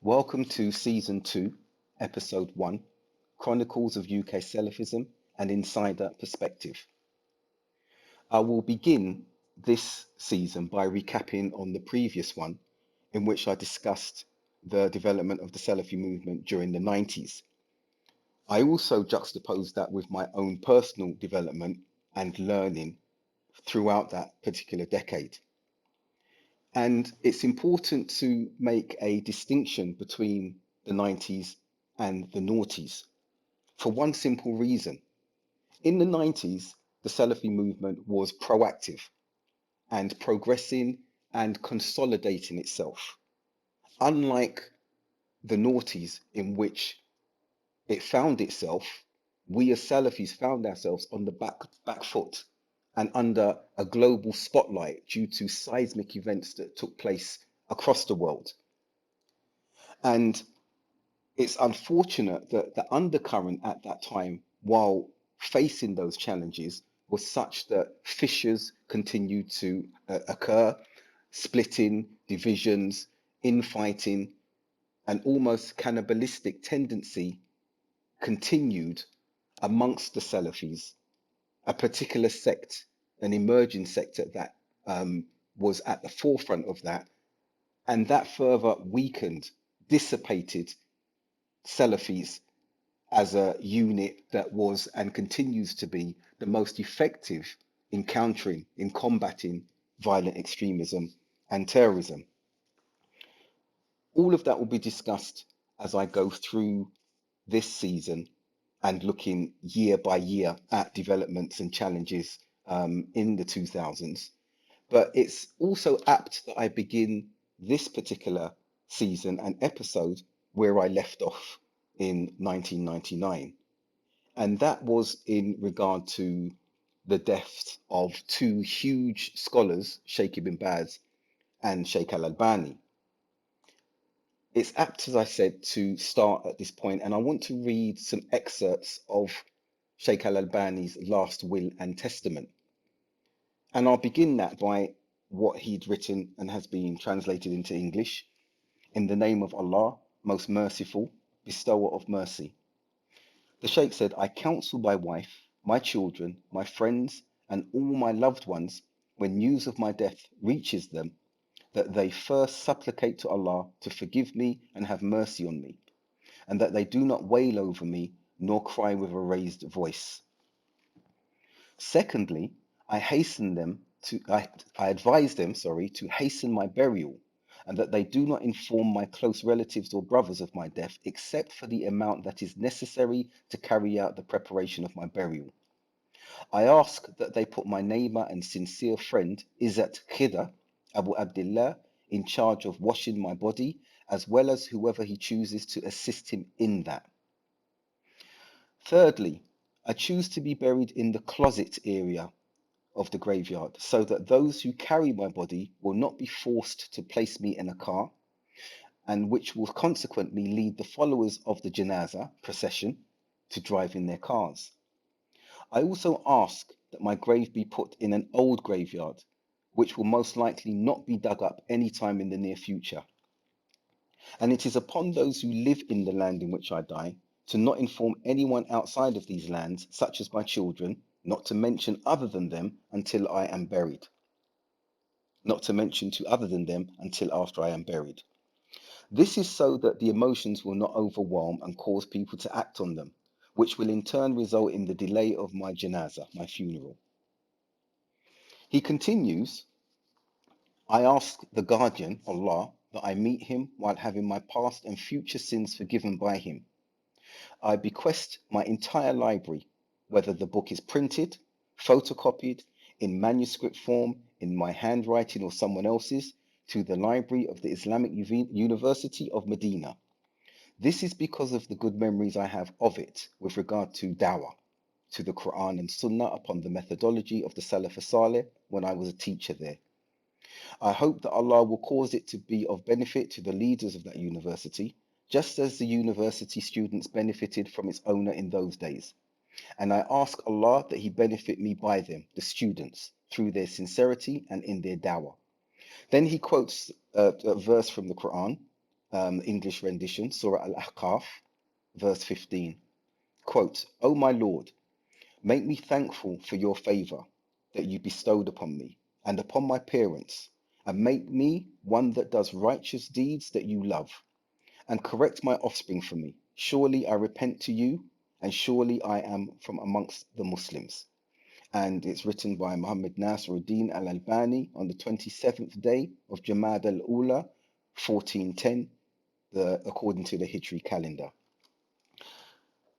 Welcome to Season 2, Episode 1, Chronicles of UK Salafism and Insider Perspective. I will begin this season by recapping on the previous one, in which I discussed the development of the Salafi movement during the 90s. I also juxtaposed that with my own personal development and learning throughout that particular decade. And it's important to make a distinction between the 90s and the noughties for one simple reason. In the 90s, the Salafi movement was proactive and progressing and consolidating itself, unlike the noughties in which it found itself. We as Salafis found ourselves on the back foot and under a global spotlight due to seismic events that took place across the world. And it's unfortunate that the undercurrent at that time, while facing those challenges, was such that fissures continued to occur, splitting, divisions, infighting, and almost cannibalistic tendency continued amongst the Salafis, a particular sect, an emerging sector that was at the forefront of that, and that further weakened, dissipated Salafis as a unit that was and continues to be the most effective in countering, in combating violent extremism and terrorism. All of that will be discussed as I go through this season and looking year by year at developments and challenges in the 2000s. But it's also apt that I begin this particular season and episode where I left off in 1999. And that was in regard to the deaths of two huge scholars, Sheikh ibn Baz and Sheikh al-Albani. It's apt, as I said, to start at this point, and I want to read some excerpts of Sheikh al-Albani's last will and testament. And I'll begin that by what he'd written and has been translated into English. In the name of Allah, most merciful, bestower of mercy. The Sheikh said, I counsel my wife, my children, my friends, and all my loved ones, when news of my death reaches them, that they first supplicate to Allah to forgive me and have mercy on me, and that they do not wail over me nor cry with a raised voice. Secondly, I advise them, to hasten my burial, and that they do not inform my close relatives or brothers of my death, except for the amount that is necessary to carry out the preparation of my burial. I ask that they put my neighbor and sincere friend, Izzat Khidr, Abu Abdullah, in charge of washing my body, as well as whoever he chooses to assist him in that. Thirdly, I choose to be buried in the closet area of the graveyard, so that those who carry my body will not be forced to place me in a car, and which will consequently lead the followers of the janazah procession to drive in their cars. I also ask that my grave be put in an old graveyard, which will most likely not be dug up any time in the near future. And it is upon those who live in the land in which I die to not inform anyone outside of these lands, such as my children, not to mention other than them until I am buried. Not to mention to other than them until after I am buried. This is so that the emotions will not overwhelm and cause people to act on them, which will in turn result in the delay of my janazah, my funeral. He continues, I ask the guardian, Allah, that I meet him while having my past and future sins forgiven by him. I bequest my entire library, whether the book is printed, photocopied, in manuscript form, in my handwriting or someone else's, to the library of the Islamic University of Medina. This is because of the good memories I have of it with regard to dawah, to the Quran and Sunnah upon the methodology of the Salaf Saleh when I was a teacher there. I hope that Allah will cause it to be of benefit to the leaders of that university, just as the university students benefited from its owner in those days. And I ask Allah that He benefit me by them, the students, through their sincerity and in their dawah. Then he quotes a verse from the Quran, English rendition, Surah Al-Ahqaf, verse 15. Quote, O my Lord, make me thankful for your favor that you bestowed upon me and upon my parents, and make me one that does righteous deeds that you love, and correct my offspring for me. Surely I repent to you, and surely I am from amongst the Muslims. And it's written by Muhammad Nasiruddin al-Albani on the 27th day of Jamad al-Ula, 1410, according to the Hijri calendar.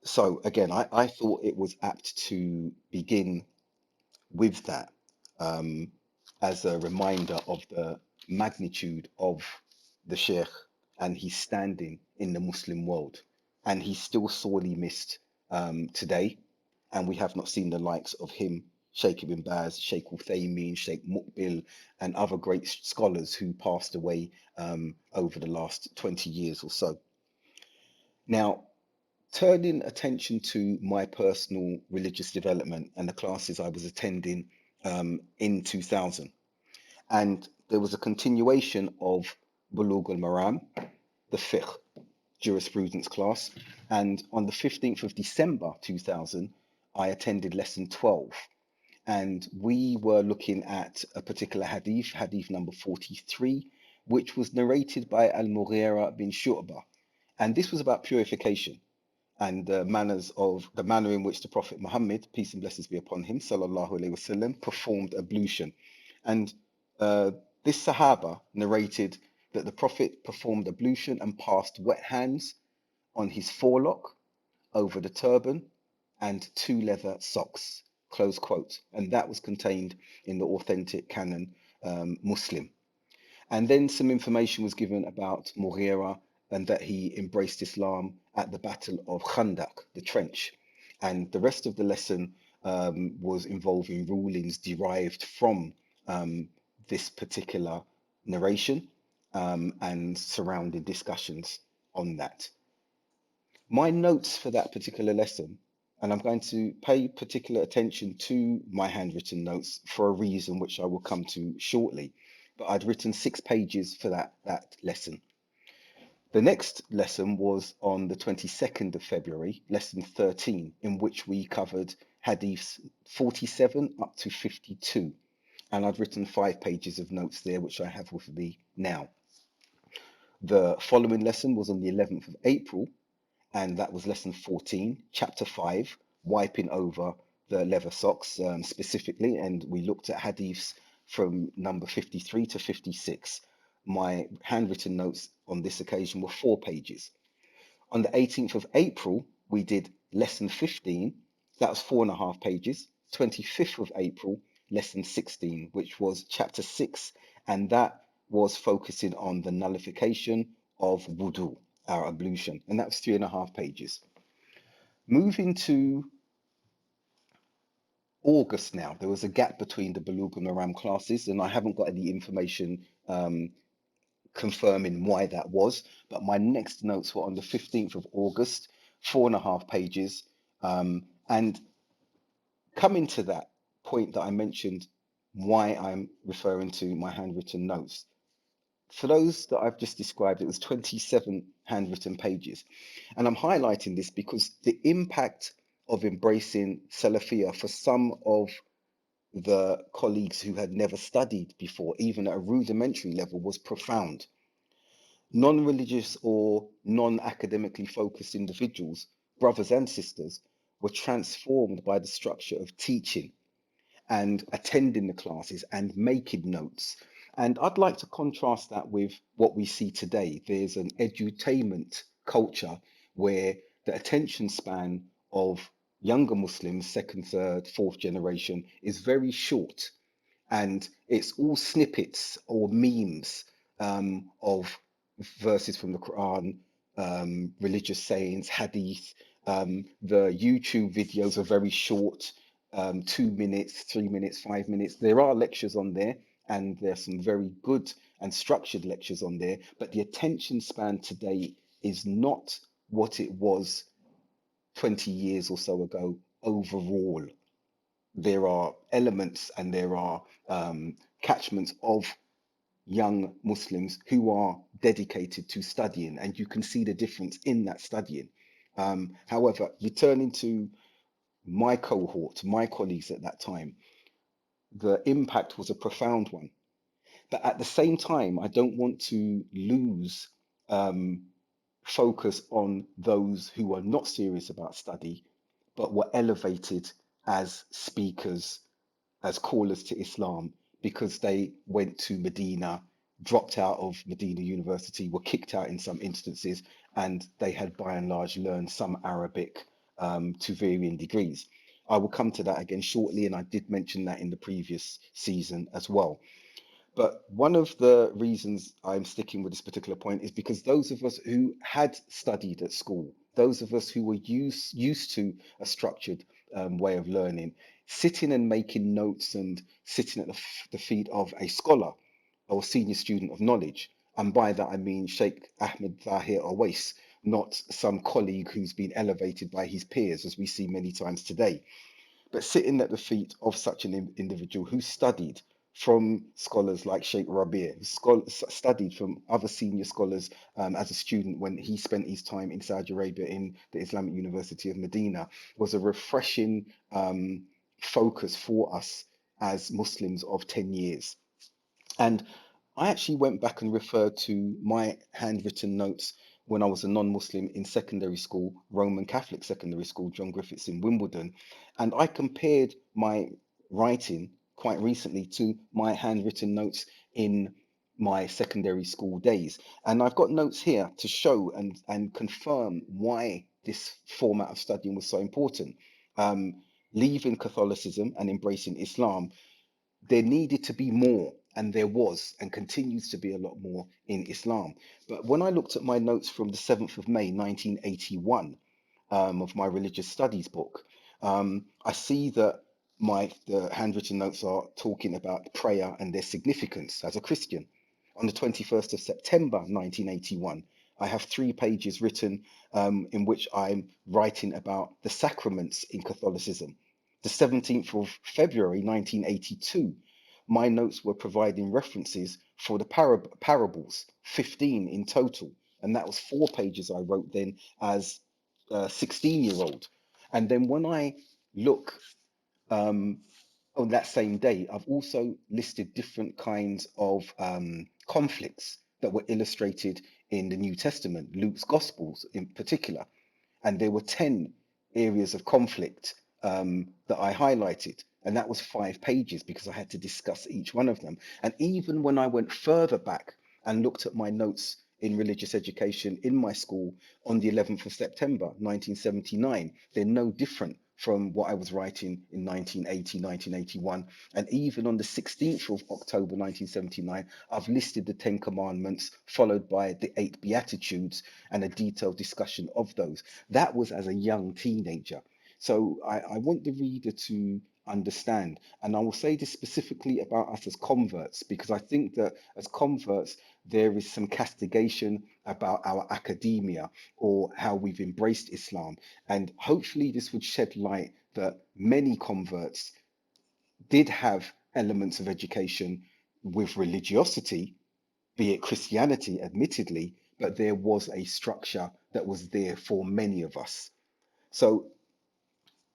So again, I thought it was apt to begin with that, um, as a reminder of the magnitude of the Sheikh and his standing in the Muslim world. And he's still sorely missed today. And we have not seen the likes of him, Sheikh Ibn Baz, Sheikh Uthaymeen, Sheikh Muqbil, and other great scholars who passed away over the last 20 years or so. Now, turning attention to my personal religious development and the classes I was attending in 2000. And there was a continuation of Bulugh al-Maram, the fiqh jurisprudence class. And on the 15th of December 2000, I attended lesson 12. And we were looking at a particular hadith, hadith number 43, which was narrated by Al-Mughira bin Shu'bah. And this was about purification and the manner in which the Prophet Muhammad, peace and blessings be upon him, sallallahu alaihi wasallam, performed ablution. And this Sahaba narrated that the Prophet performed ablution and passed wet hands on his forelock, over the turban, and two leather socks, close quote. And that was contained in the authentic canon Muslim. And then some information was given about Mughira and that he embraced Islam at the Battle of Khandaq, the trench. And the rest of the lesson was involving rulings derived from this particular narration and surrounding discussions on that. My notes for that particular lesson, and I'm going to pay particular attention to my handwritten notes for a reason which I will come to shortly, but I'd written 6 pages for that lesson. The next lesson was on the 22nd of February, lesson 13, in which we covered hadiths 47 up to 52. And I'd written 5 pages of notes there, which I have with me now. The following lesson was on the 11th of April, and that was lesson 14, chapter 5, wiping over the leather socks specifically, and we looked at hadiths from number 53 to 56. My handwritten notes on this occasion were 4 pages. On the 18th of April, we did lesson 15, that was 4.5 pages. 25th of April, lesson 16, which was chapter 6, and that was focusing on the nullification of wudu, our ablution, and that was 3.5 pages. Moving to August now, there was a gap between the Bulugh al-Maram classes, and I haven't got any information confirming why that was, but my next notes were on the 15th of August, 4.5 pages. And coming to that point that I mentioned, why I'm referring to my handwritten notes. For those that I've just described, it was 27 handwritten pages. And I'm highlighting this because the impact of embracing Salafiyah for some of the colleagues who had never studied before, even at a rudimentary level, was profound. Non-religious or non-academically focused individuals, brothers and sisters, were transformed by the structure of teaching and attending the classes and making notes. And I'd like to contrast that with what we see today. There's an edutainment culture where the attention span of younger Muslims, second, third, fourth generation, is very short. And it's all snippets or memes of verses from the Quran, religious sayings, hadith. The YouTube videos are very short, 2 minutes, 3 minutes, 5 minutes. There are lectures on there, and there's some very good and structured lectures on there, but the attention span today is not what it was 20 years or so ago overall. There are elements and there are catchments of young Muslims who are dedicated to studying, and you can see the difference in that studying. However, returning to my cohort, my colleagues at that time, the impact was a profound one. But at the same time, I don't want to lose um, focus on those who are not serious about study, but were elevated as speakers, as callers to Islam, because they went to Medina, dropped out of Medina University, were kicked out in some instances, and they had by and large learned some Arabic to varying degrees. I will come to that again shortly, and I did mention that in the previous season as well. But one of the reasons I'm sticking with this particular point is because those of us who had studied at school, those of us who were used to a structured way of learning, sitting and making notes and sitting at the feet of a scholar or senior student of knowledge, and by that I mean Sheikh Ahmed Zahir Awais, not some colleague who's been elevated by his peers, as we see many times today, but sitting at the feet of such an individual who studied from scholars like Sheikh Rabi', studied from other senior scholars as a student when he spent his time in Saudi Arabia in the Islamic University of Medina, was a refreshing focus for us as Muslims of 10 years. And I actually went back and referred to my handwritten notes when I was a non-Muslim in secondary school, Roman Catholic secondary school, John Griffiths in Wimbledon. And I compared my writing quite recently to my handwritten notes in my secondary school days. And I've got notes here to show and confirm why this format of studying was so important. Um, Leaving Catholicism and embracing Islam, there needed to be more, and there was, and continues to be a lot more in Islam. But when I looked at my notes from the 7th of May, 1981, of my religious studies book, I see that the handwritten notes are talking about prayer and their significance as a Christian. On the 21st of September 1981, I have 3 pages written in which I'm writing about the sacraments in Catholicism. The 17th of February 1982, my notes were providing references for the parables, 15 in total. And that was 4 pages I wrote then as a 16-year-old. And then when I look um, on that same day, I've also listed different kinds of conflicts that were illustrated in the New Testament, Luke's Gospels in particular. And there were 10 areas of conflict that I highlighted. And that was 5 pages because I had to discuss each one of them. And even when I went further back and looked at my notes in religious education in my school on the 11th of September 1979, they're no different from what I was writing in 1980, 1981. And even on the 16th of October 1979, I've listed the 10 Commandments, followed by the 8 Beatitudes and a detailed discussion of those. That was as a young teenager. So I want the reader to understand, and I will say this specifically about us as converts, because I think that as converts, there is some castigation about our academia or how we've embraced Islam. And hopefully, this would shed light that many converts did have elements of education with religiosity, be it Christianity, admittedly, but there was a structure that was there for many of us. So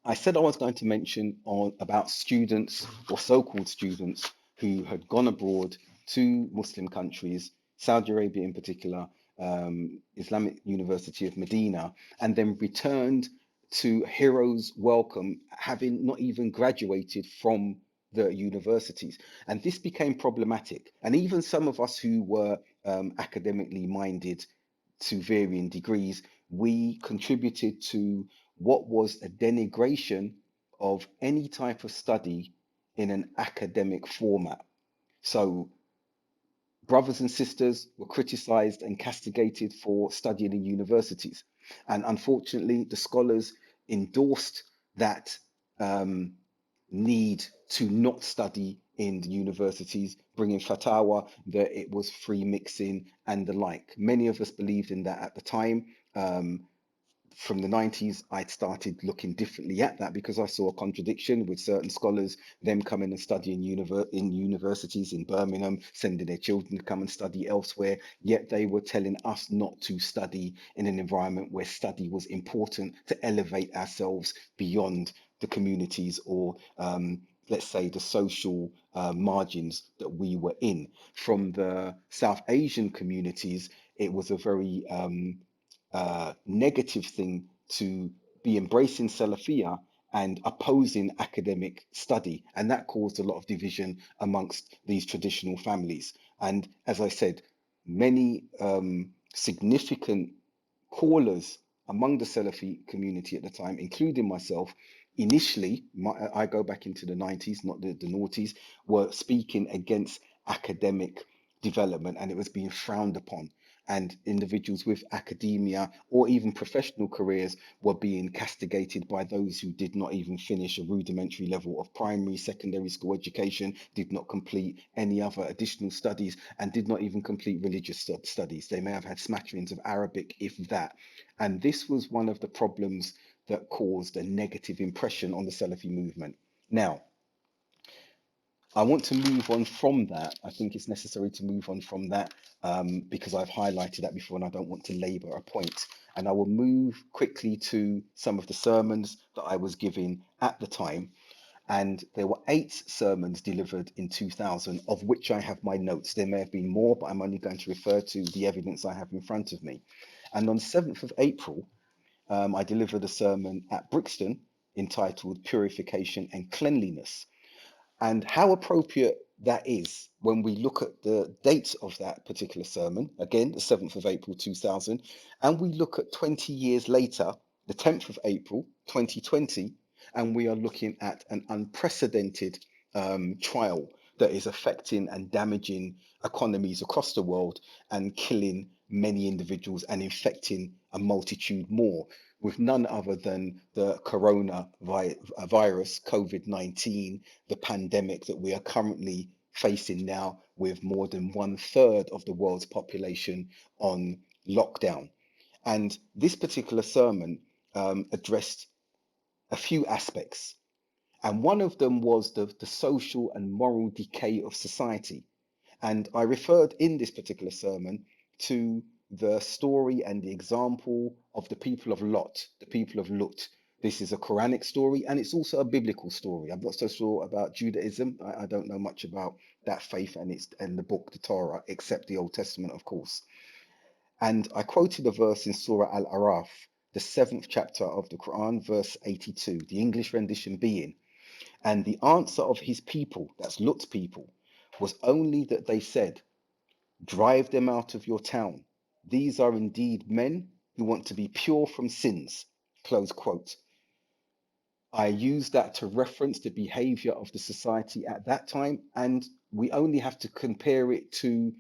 I said I was going to mention on about students or so-called students who had gone abroad to Muslim countries, Saudi Arabia in particular, Islamic University of Medina, and then returned to heroes welcome, having not even graduated from the universities. And this became problematic. And even some of us who were academically minded to varying degrees, we contributed to what was a denigration of any type of study in an academic format. So, brothers and sisters were criticized and castigated for studying in universities. And unfortunately, the scholars endorsed that um, need to not study in the universities, bringing fatwa that it was free mixing and the like. Many of us believed in that at the time. from the 90s, I started looking differently at that because I saw a contradiction with certain scholars, them coming and studying in universities in Birmingham, sending their children to come and study elsewhere, yet they were telling us not to study in an environment where study was important to elevate ourselves beyond the communities or let's say the social margins that we were in. From the South Asian communities, it was a very negative thing to be embracing Salafia and opposing academic study. And that caused a lot of division amongst these traditional families. And as I said, many significant callers among the Salafi community at the time, including myself, initially, I go back into the 90s, not the noughties, were speaking against academic development and it was being frowned upon. And individuals with academia or even professional careers were being castigated by those who did not even finish a rudimentary level of primary, secondary school education, did not complete any other additional studies, and did not even complete religious studies. They may have had smatterings of Arabic, if that. And this was one of the problems that caused a negative impression on the Salafi movement. Now, I want to move on from that. I think it's necessary to move on from that because I've highlighted that before and I don't want to labour a point. And I will move quickly to some of the sermons that I was giving at the time. And there were 8 sermons delivered in 2000, of which I have my notes. There may have been more, but I'm only going to refer to the evidence I have in front of me. And on 7th of April, I delivered a sermon at Brixton entitled Purification and Cleanliness. And how appropriate that is when we look at the date of that particular sermon, again, the 7th of April 2000, and we look at 20 years later, the 10th of April 2020, and we are looking at an unprecedented trial that is affecting and damaging economies across the world and killing many individuals and infecting a multitude more, with none other than the virus, COVID-19, the pandemic that we are currently facing now, with more than 1/3 of the world's population on lockdown. And this particular sermon addressed a few aspects. And one of them was the social and moral decay of society. And I referred in this particular sermon to the story and the example of the people of Lot, the people of Lut. This is a Quranic story and it's also a biblical story. I'm not so sure about Judaism. I don't know much about that faith and the book, the Torah, except the Old Testament, of course. And I quoted a verse in Surah Al-Araf, the 7th chapter of the Quran, verse 82, the English rendition being, and the answer of his people, that's Lut's people, was only that they said, drive them out of your town. These are indeed men who want to be pure from sins. Close quote. I use that to reference the behavior of the society at that time, and we only have to compare it to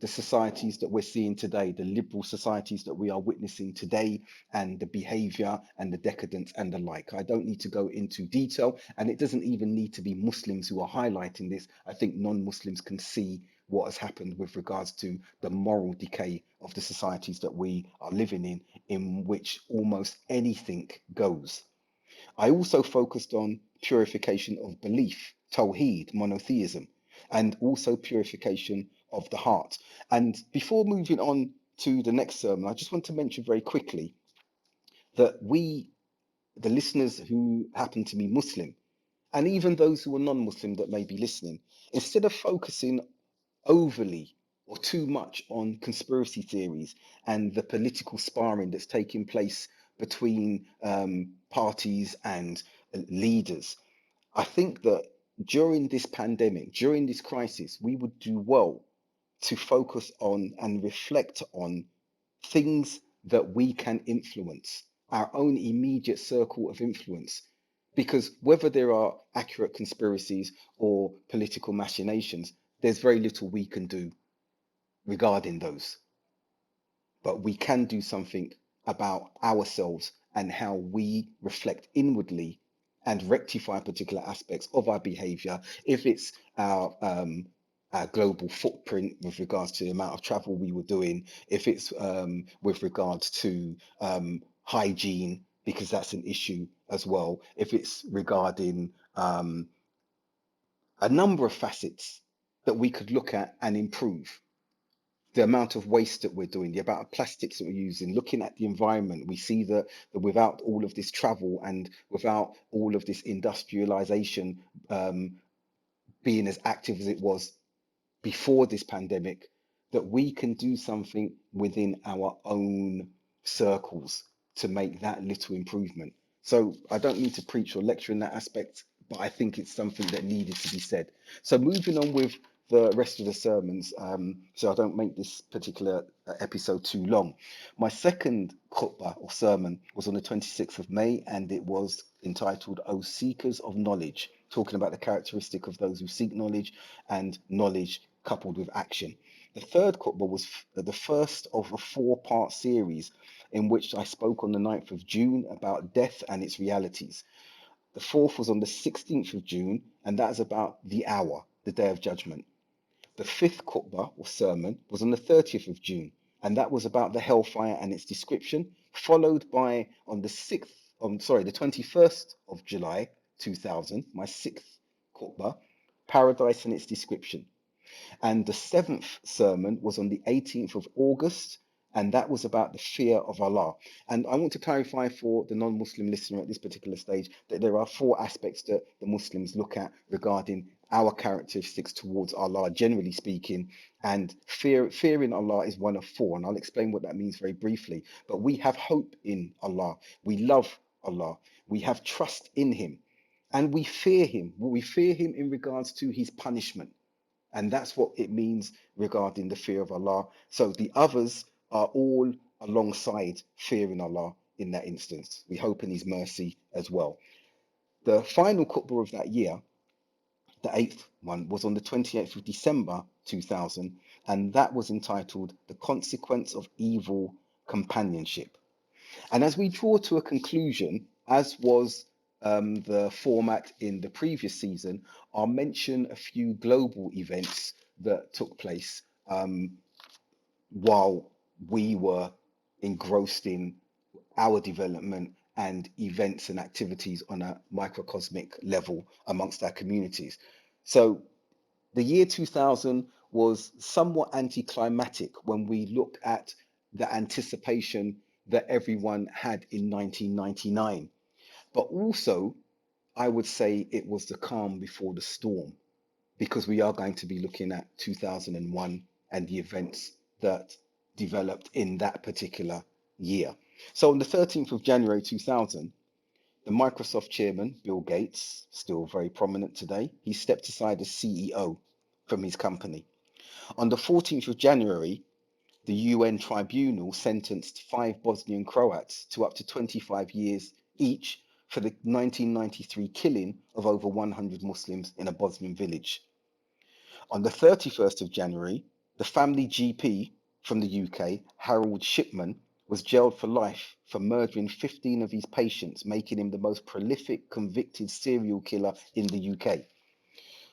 the societies that we're seeing today, the liberal societies that we are witnessing today, and the behavior and the decadence and the like. I don't need to go into detail, and it doesn't even need to be Muslims who are highlighting this. I think non-Muslims can see what has happened with regards to the moral decay of the societies that we are living in which almost anything goes. I also focused on purification of belief, Tawheed, monotheism, and also purification of the heart. And before moving on to the next sermon, I just want to mention very quickly that we, the listeners who happen to be Muslim, and even those who are non-Muslim that may be listening, instead of focusing overly or too much on conspiracy theories and the political sparring that's taking place between parties and leaders, I think that during this pandemic, during this crisis, we would do well to focus on and reflect on things that we can influence, our own immediate circle of influence. Because whether there are accurate conspiracies or political machinations, there's very little we can do regarding those. But we can do something about ourselves and how we reflect inwardly and rectify particular aspects of our behavior. If it's our global footprint with regards to the amount of travel we were doing, if it's with regards to hygiene, because that's an issue as well, if it's regarding a number of facets that we could look at and improve. The amount of waste that we're doing, the amount of plastics that we're using, looking at the environment, we see that without all of this travel and without all of this industrialization being as active as it was before this pandemic, that we can do something within our own circles to make that little improvement. So I don't need to preach or lecture in that aspect, but I think it's something that needed to be said. So moving on with the rest of the sermons, so I don't make this particular episode too long. My second khutbah or sermon was on the 26th of May, and it was entitled, O Seekers of Knowledge, talking about the characteristic of those who seek knowledge and knowledge coupled with action. The third khutbah was the first of a four-part series in which I spoke on the 9th of June about death and its realities. The fourth was on the 16th of June, and that's about the hour, the day of judgment. The fifth khutbah or sermon was on the 30th of June, and that was about the hellfire and its description, followed by on the 21st of July 2000, my sixth khutbah, paradise and its description. And the seventh sermon was on the 18th of August, and that was about the fear of Allah. And I want to clarify for the non-Muslim listener at this particular stage that there are four aspects that the Muslims look at regarding our characteristics towards Allah, generally speaking, and fearing Allah is one of four, and I'll explain what that means very briefly. But we have hope in Allah, we love Allah, we have trust in Him, and we fear Him. We fear Him in regards to His punishment. And that's what it means regarding the fear of Allah. So the others are all alongside fearing Allah in that instance. We hope in His mercy as well. The final khutbah of that year, the eighth one, was on the 28th of December 2000, and that was entitled The Consequence of Evil Companionship. And as we draw to a conclusion, as was the format in the previous season, I'll mention a few global events that took place while we were engrossed in our development and events and activities on a microcosmic level amongst our communities. So the year 2000 was somewhat anticlimactic when we look at the anticipation that everyone had in 1999. But also, I would say it was the calm before the storm, because we are going to be looking at 2001 and the events that developed in that particular year. So on the 13th of January 2000, the Microsoft chairman, Bill Gates, still very prominent today, he stepped aside as CEO from his company. On the 14th of January, the UN tribunal sentenced 5 Bosnian Croats to up to 25 years each for the 1993 killing of over 100 Muslims in a Bosnian village. On the 31st of January, the family GP from the UK, Harold Shipman, was jailed for life for murdering 15 of his patients, making him the most prolific convicted serial killer in the UK.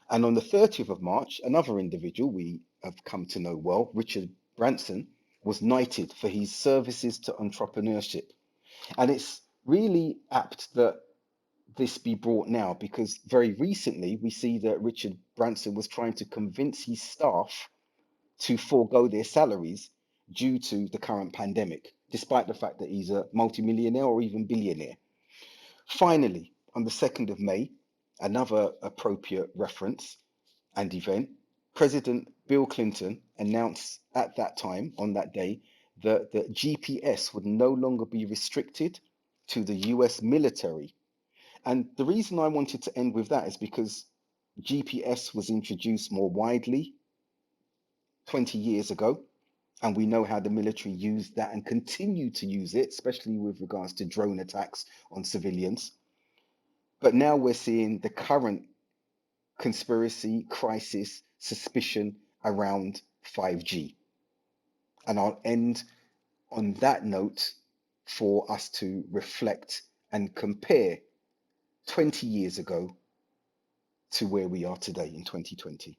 And on the 30th of March, another individual we have come to know well, Richard Branson, was knighted for his services to entrepreneurship. And it's really apt that this be brought now, because very recently we see that Richard Branson was trying to convince his staff to forego their salaries due to the current pandemic, despite the fact that he's a multimillionaire or even billionaire. Finally, on the 2nd of May, another appropriate reference and event, President Bill Clinton announced at that time, on that day, that the GPS would no longer be restricted to the US military. And the reason I wanted to end with that is because GPS was introduced more widely 20 years ago, and we know how the military used that and continue to use it, especially with regards to drone attacks on civilians. But now we're seeing the current conspiracy, crisis, suspicion around 5G. And I'll end on that note for us to reflect and compare 20 years ago to where we are today in 2020.